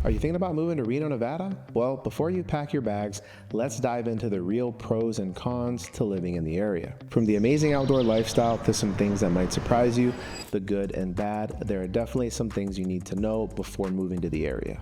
Are you thinking about moving to Reno, Nevada? Well, before you pack your bags, let's dive into the real pros and cons to living in the area. From the amazing outdoor lifestyle to some things that might surprise you, the good and bad, there are definitely some things you need to know before moving to the area.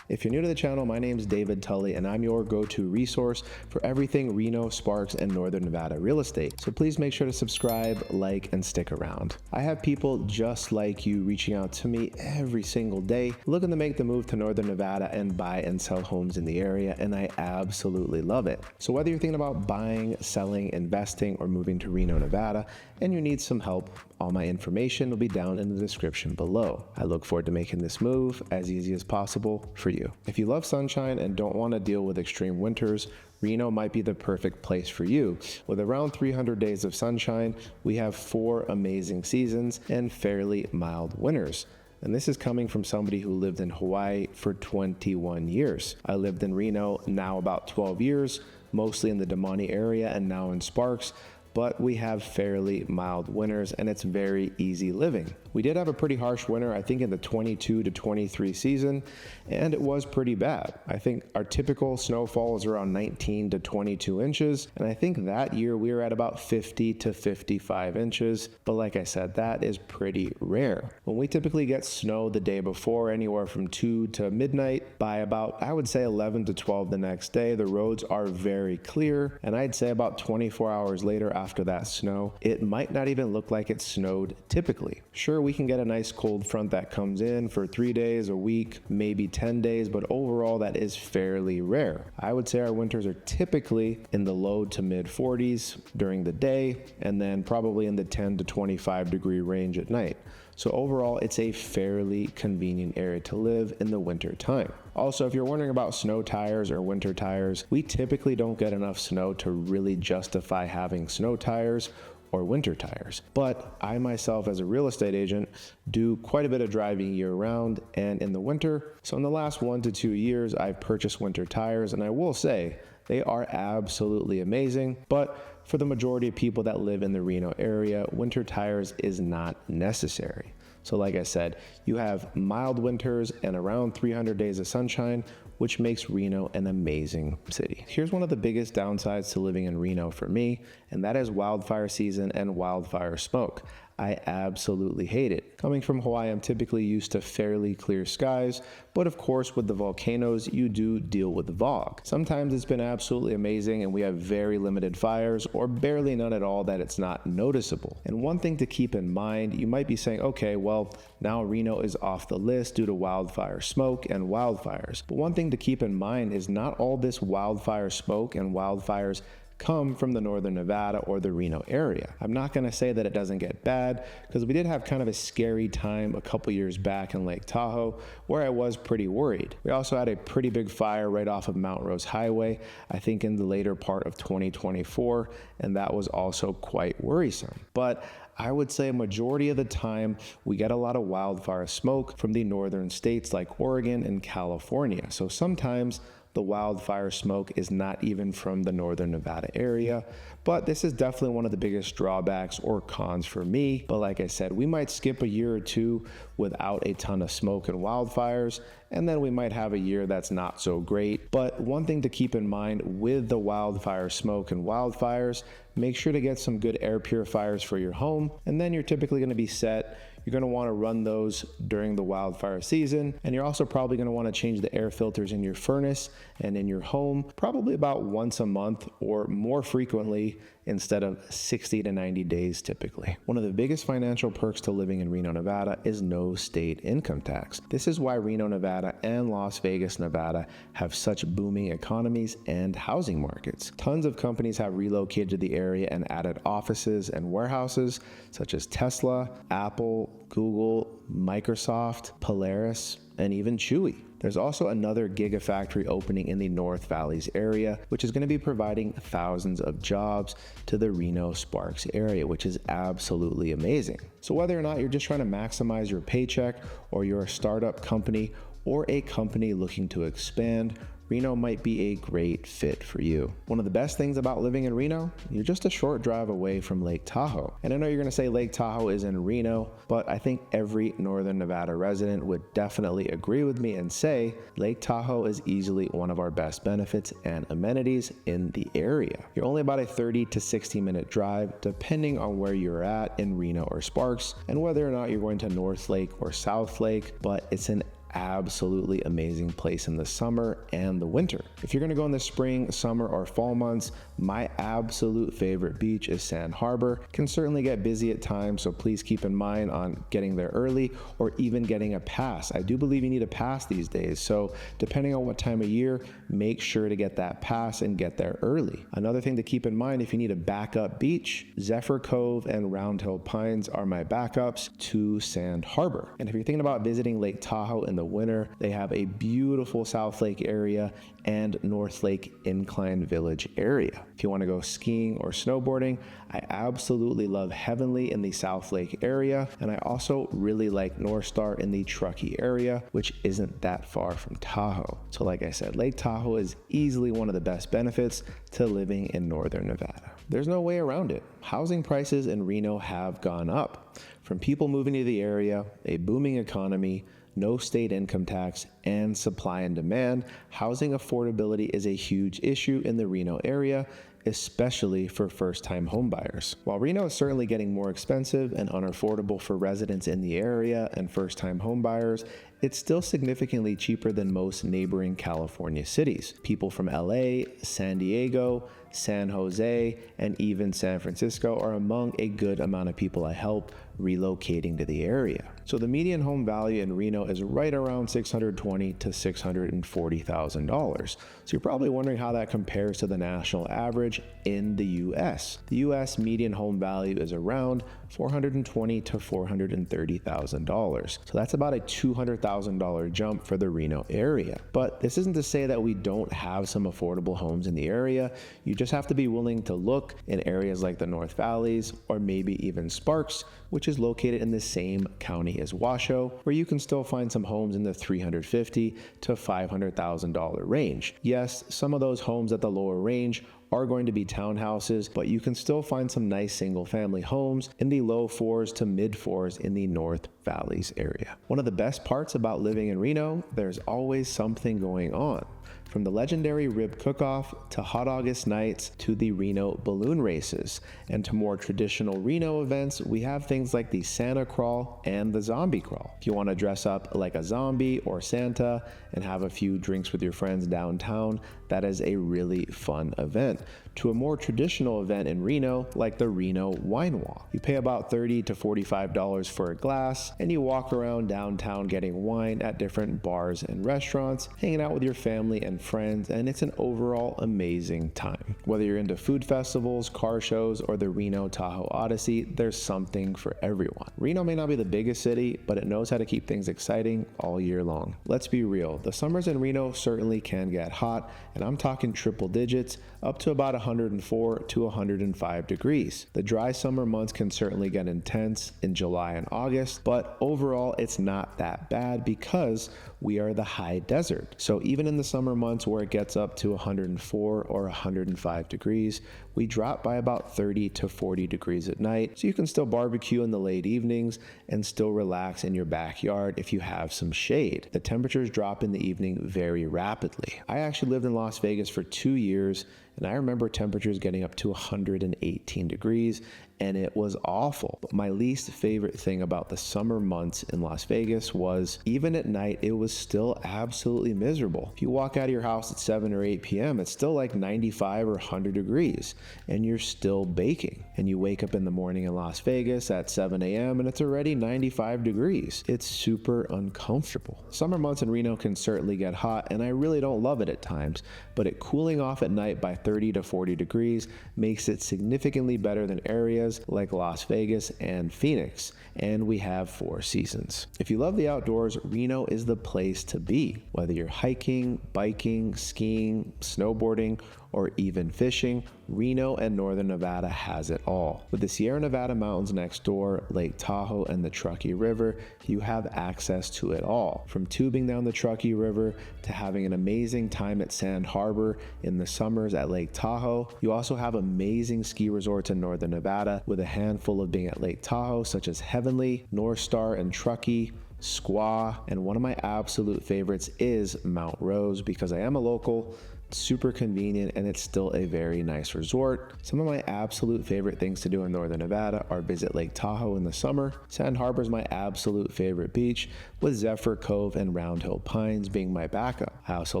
If you're new to the channel, my name is David Tully and I'm your go-to resource for everything Reno, Sparks, and Northern Nevada real estate. So please make sure to subscribe, like, and stick around. I have people just like you reaching out to me every single day, looking to make the move to Northern Nevada and buy and sell homes in the area, and I absolutely love it. So whether you're thinking about buying, selling, investing, or moving to Reno, Nevada, and you need some help, all my information will be down in the description below. I look forward to making this move as easy as possible for you. If you love sunshine and don't want to deal with extreme winters, Reno might be the perfect place for you. With around 300 days of sunshine, we have 4 amazing seasons and fairly mild winters. And this is coming from somebody who lived in Hawaii for 21 years. I lived in Reno now about 12 years, mostly in the Damani area and now in Sparks, but we have fairly mild winters and it's very easy living. We did have a pretty harsh winter, I think in the 22 to 23 season, and it was pretty bad. I think our typical snowfall is around 19 to 22 inches, and I think that year we were at about 50 to 55 inches, but like I said, that is pretty rare. When we typically get snow the day before, anywhere from 2 to midnight, by about, I would say 11 to 12 the next day, the roads are very clear, and I'd say about 24 hours later after that snow, it might not even look like it snowed typically. Sure, we can get a nice cold front that comes in for 3 days, a week, maybe 10 days, but overall that is fairly rare. I would say our winters are typically in the low to mid 40s during the day, and then probably in the 10 to 25 degree range at night. So overall, it's a fairly convenient area to live in the winter time. Also, if you're wondering about snow tires or winter tires, we typically don't get enough snow to really justify having snow tires or winter tires. But I myself as a real estate agent do quite a bit of driving year round and in the winter. So in the last 1 to 2 years, I've purchased winter tires, and I will say they are absolutely amazing. But for the majority of people that live in the Reno area, winter tires is not necessary. So like I said, you have mild winters and around 300 days of sunshine, which makes Reno an amazing city. Here's one of the biggest downsides to living in Reno for me, and that is wildfire season and wildfire smoke. I absolutely hate it. Coming from Hawaii, I'm typically used to fairly clear skies, but of course with the volcanoes, you do deal with the fog. Sometimes it's been absolutely amazing and we have very limited fires or barely none at all that it's not noticeable. And one thing to keep in mind, you might be saying, okay, well, now Reno is off the list due to wildfire smoke and wildfires. But one thing to keep in mind is not all this wildfire smoke and wildfires come from the Northern Nevada or the Reno area. I'm not going to say that it doesn't get bad, because we did have kind of a scary time a couple years back in Lake Tahoe where I was pretty worried. We also had a pretty big fire right off of Mount Rose Highway, I think in the later part of 2024, and that was also quite worrisome. But I would say a majority of the time we get a lot of wildfire smoke from the northern states like Oregon and California. So sometimes the wildfire smoke is not even from the Northern Nevada area, but this is definitely one of the biggest drawbacks or cons for me. But like I said, we might skip a year or two without a ton of smoke and wildfires, and then we might have a year that's not so great. But one thing to keep in mind with the wildfire smoke and wildfires, make sure to get some good air purifiers for your home, and then you're typically going to be set. You're going to want to run those during the wildfire season, and you're also probably going to want to change the air filters in your furnace and in your home probably about once a month or more frequently instead of 60 to 90 days typically. One of the biggest financial perks to living in Reno, Nevada is no state income tax. This is why Reno, Nevada and Las Vegas, Nevada have such booming economies and housing markets. Tons of companies have relocated to the area and added offices and warehouses such as Tesla, Apple, Google, Microsoft, Polaris, and even Chewy. There's also another gigafactory opening in the North Valleys area, which is going to be providing thousands of jobs to the Reno Sparks area, which is absolutely amazing. So whether or not you're just trying to maximize your paycheck, or you're a startup company or a company looking to expand, Reno might be a great fit for you. One of the best things about living in Reno, you're just a short drive away from Lake Tahoe. And I know you're going to say Lake Tahoe is in Reno, but I think every Northern Nevada resident would definitely agree with me and say Lake Tahoe is easily one of our best benefits and amenities in the area. You're only about a 30 to 60 minute drive depending on where you're at in Reno or Sparks and whether or not you're going to North Lake or South Lake, but it's an absolutely amazing place in the summer and the winter. If you're going to go in the spring, summer, or fall months, my absolute favorite beach is Sand Harbor. Can certainly get busy at times, so please keep in mind on getting there early or even getting a pass. I do believe you need a pass these days, so depending on what time of year, make sure to get that pass and get there early. Another thing to keep in mind, if you need a backup beach, Zephyr Cove and Round Hill Pines are my backups to Sand Harbor. And if you're thinking about visiting Lake Tahoe in the winter, they have a beautiful South Lake area and North Lake Incline Village area. If you want to go skiing or snowboarding, I absolutely love Heavenly in the South Lake area, and I also really like North Star in the Truckee area, which isn't that far from Tahoe. So like I said, Lake Tahoe is easily one of the best benefits to living in Northern Nevada. There's no way around it. Housing prices in Reno have gone up. From people moving to the area, a booming economy, no state income tax, and supply and demand, housing affordability is a huge issue in the Reno area, especially for first-time homebuyers. While Reno is certainly getting more expensive and unaffordable for residents in the area and first-time homebuyers, it's still significantly cheaper than most neighboring California cities. People from LA, San Diego, San Jose, and even San Francisco are among a good amount of people I help relocating to the area. So the median home value in Reno is right around $620,000 to $640,000. So you're probably wondering how that compares to the national average in the US. The US median home value is around $420,000 to $430,000. So that's about a $200,000 jump for the Reno area. But this isn't to say that we don't have some affordable homes in the area. You just have to be willing to look in areas like the North Valleys or maybe even Sparks, which is located in the same county as Washoe, where you can still find some homes in the $350,000 to $500,000 range. Yes, some of those homes at the lower range are going to be townhouses, but you can still find some nice single family homes in the low fours to mid fours in the North Valleys area. One of the best parts about living in Reno, there's always something going on. From the legendary rib cook-off to hot August nights to the Reno balloon races, and to more traditional Reno events, we have things like the Santa Crawl and the Zombie Crawl. If you want to dress up like a zombie or Santa and have a few drinks with your friends downtown, that is a really fun event. To a more traditional event in Reno, like the Reno Wine Walk. You pay about $30 to $45 for a glass, and you walk around downtown getting wine at different bars and restaurants, hanging out with your family and friends, and it's an overall amazing time. Whether you're into food festivals, car shows, or the Reno Tahoe Odyssey, there's something for everyone. Reno may not be the biggest city, but it knows how to keep things exciting all year long. Let's be real, the summers in Reno certainly can get hot, and I'm talking triple digits, up to about 104 to 105 degrees. The dry summer months can certainly get intense in July and August, but overall it's not that bad because we are the high desert. So even in the summer months where it gets up to 104 or 105 degrees, we drop by about 30 to 40 degrees at night, so you can still barbecue in the late evenings and still relax in your backyard if you have some shade. The temperatures drop in the evening very rapidly. I actually lived in Las Vegas for 2 years, and I remember temperatures getting up to 118 degrees, and it was awful. But my least favorite thing about the summer months in Las Vegas was even at night, it was still absolutely miserable. If you walk out of your house at 7 or 8 p.m., it's still like 95 or 100 degrees, and you're still baking. And you wake up in the morning in Las Vegas at 7 a.m., and it's already 95 degrees. It's super uncomfortable. Summer months in Reno can certainly get hot, and I really don't love it at times, but it cooling off at night by 30 to 40 degrees makes it significantly better than areas like Las Vegas and Phoenix, and we have 4 seasons. If you love the outdoors, Reno is the place to be. Whether you're hiking, biking, skiing, snowboarding, or even fishing, Reno and Northern Nevada has it all. With the Sierra Nevada mountains next door, Lake Tahoe, and the Truckee River, you have access to it all. From tubing down the Truckee River to having an amazing time at Sand Harbor in the summers at Lake Tahoe. You also have amazing ski resorts in Northern Nevada, with a handful of being at Lake Tahoe, such as Heavenly, North Star, and Truckee, Squaw, and one of my absolute favorites is Mount Rose because I am a local. Super convenient, and it's still a very nice resort. Some of my absolute favorite things to do in Northern Nevada are visit Lake Tahoe in the summer. Sand Harbor is my absolute favorite beach, with Zephyr Cove and Round Hill Pines being my backup. I also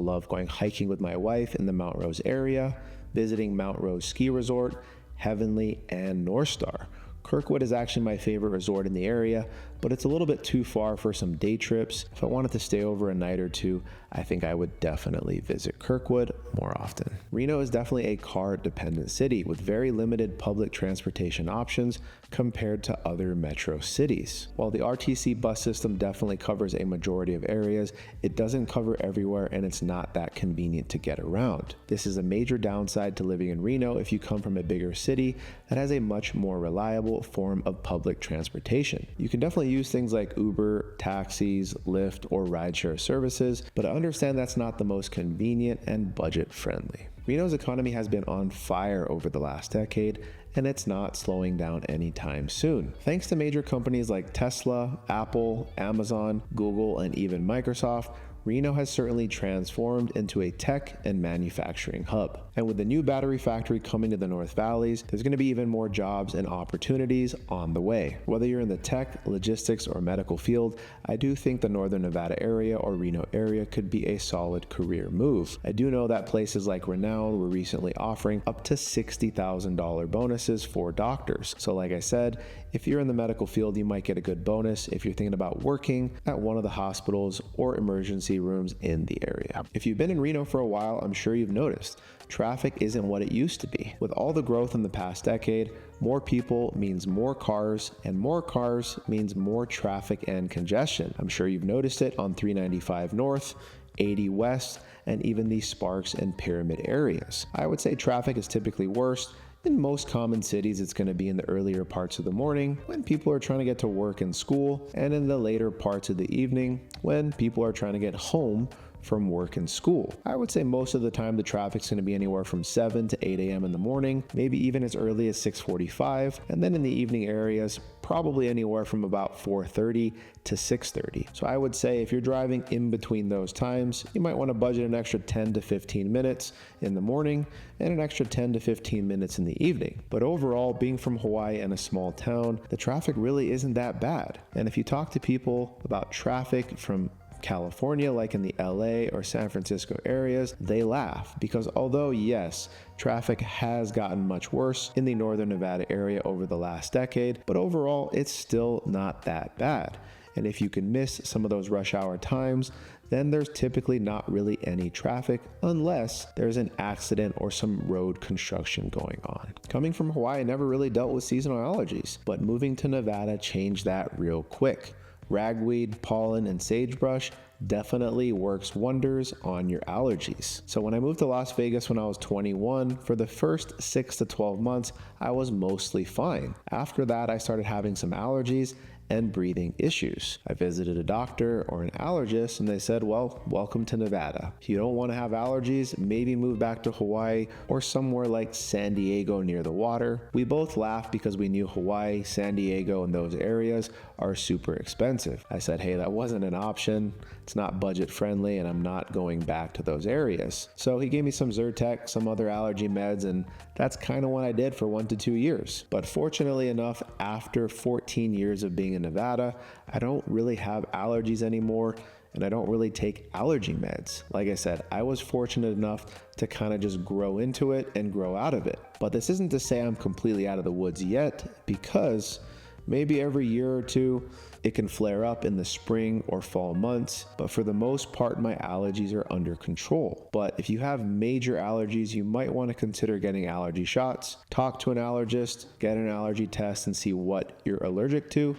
love going hiking with my wife in the Mount Rose area, visiting Mount Rose Ski Resort, Heavenly, and North Star. Kirkwood is actually my favorite resort in the area, but it's a little bit too far for some day trips. If I wanted to stay over a night or two, I think I would definitely visit Kirkwood more often. Reno is definitely a car-dependent city with very limited public transportation options compared to other metro cities. While the RTC bus system definitely covers a majority of areas, it doesn't cover everywhere, and it's not that convenient to get around. This is a major downside to living in Reno if you come from a bigger city that has a much more reliable form of public transportation. You can definitely use things like Uber, taxis, Lyft, or rideshare services, but understand that's not the most convenient and budget friendly. Reno's economy has been on fire over the last decade, and it's not slowing down anytime soon. Thanks to major companies like Tesla, Apple, Amazon, Google, and even Microsoft, Reno has certainly transformed into a tech and manufacturing hub. And with the new battery factory coming to the North Valleys, there's going to be even more jobs and opportunities on the way. Whether you're in the tech, logistics, or medical field, I do think the Northern Nevada area or Reno area could be a solid career move. I do know that places like Renown were recently offering up to $60,000 bonuses for doctors. So like I said, if you're in the medical field, you might get a good bonus if you're thinking about working at one of the hospitals or emergency rooms in the area. If you've been in Reno for a while, I'm sure you've noticed traffic isn't what it used to be. With all the growth in the past decade, more people means more cars, and more cars means more traffic and congestion. I'm sure you've noticed it on 395 North, 80 West, and even the Sparks and Pyramid areas. I would say traffic is typically worse. In most common cities, it's going to be in the earlier parts of the morning when people are trying to get to work and school, and in the later parts of the evening when people are trying to get home from work and school. I would say most of the time the traffic's going to be anywhere from 7 to 8 a.m. in the morning, maybe even as early as 6:45, and then in the evening areas, probably anywhere from about 4:30 to 6:30. So I would say if you're driving in between those times, you might want to budget an extra 10 to 15 minutes in the morning and an extra 10 to 15 minutes in the evening. But overall, being from Hawaii and a small town, the traffic really isn't that bad. And if you talk to people about traffic from California, like in the LA or San Francisco areas, they laugh because although yes, traffic has gotten much worse in the Northern Nevada area over the last decade, but overall it's still not that bad. And if you can miss some of those rush hour times, then there's typically not really any traffic unless there's an accident or some road construction going on. Coming from Hawaii, I never really dealt with seasonal allergies, but moving to Nevada changed that real quick. Ragweed, pollen, and sagebrush definitely works wonders on your allergies. So when I moved to Las Vegas when I was 21, for the first 6 to 12 months, I was mostly fine. After that, I started having some allergies and breathing issues. I visited a doctor or an allergist and they said, well, welcome to Nevada. If you don't want to have allergies, maybe move back to Hawaii or somewhere like San Diego near the water. We both laughed because we knew Hawaii, San Diego, and those areas are super expensive. I said, hey, that wasn't an option. It's not budget friendly and I'm not going back to those areas. So he gave me some Zyrtec, some other allergy meds, and that's kind of what I did for 1 to 2 years. But fortunately enough, after 14 years of being in Nevada, I don't really have allergies anymore and I don't really take allergy meds. Like I said, I was fortunate enough to kind of just grow into it and grow out of it. But this isn't to say I'm completely out of the woods yet, because maybe every year or two, it can flare up in the spring or fall months, but for the most part, my allergies are under control. But if you have major allergies, you might want to consider getting allergy shots. Talk to an allergist, get an allergy test, and see what you're allergic to.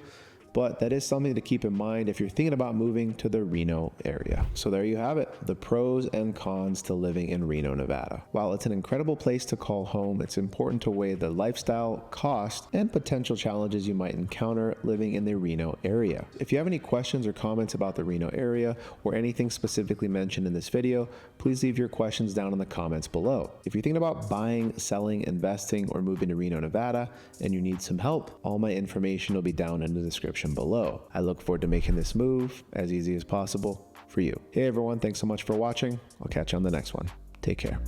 but that is something to keep in mind if you're thinking about moving to the Reno area. So there you have it, the pros and cons to living in Reno, Nevada. While it's an incredible place to call home, it's important to weigh the lifestyle, cost, and potential challenges you might encounter living in the Reno area. If you have any questions or comments about the Reno area or anything specifically mentioned in this video, please leave your questions down in the comments below. If you're thinking about buying, selling, investing, or moving to Reno, Nevada, and you need some help, all my information will be down in the description below. I look forward to making this move as easy as possible for you. Hey everyone, thanks so much for watching. I'll catch you on the next one. Take care.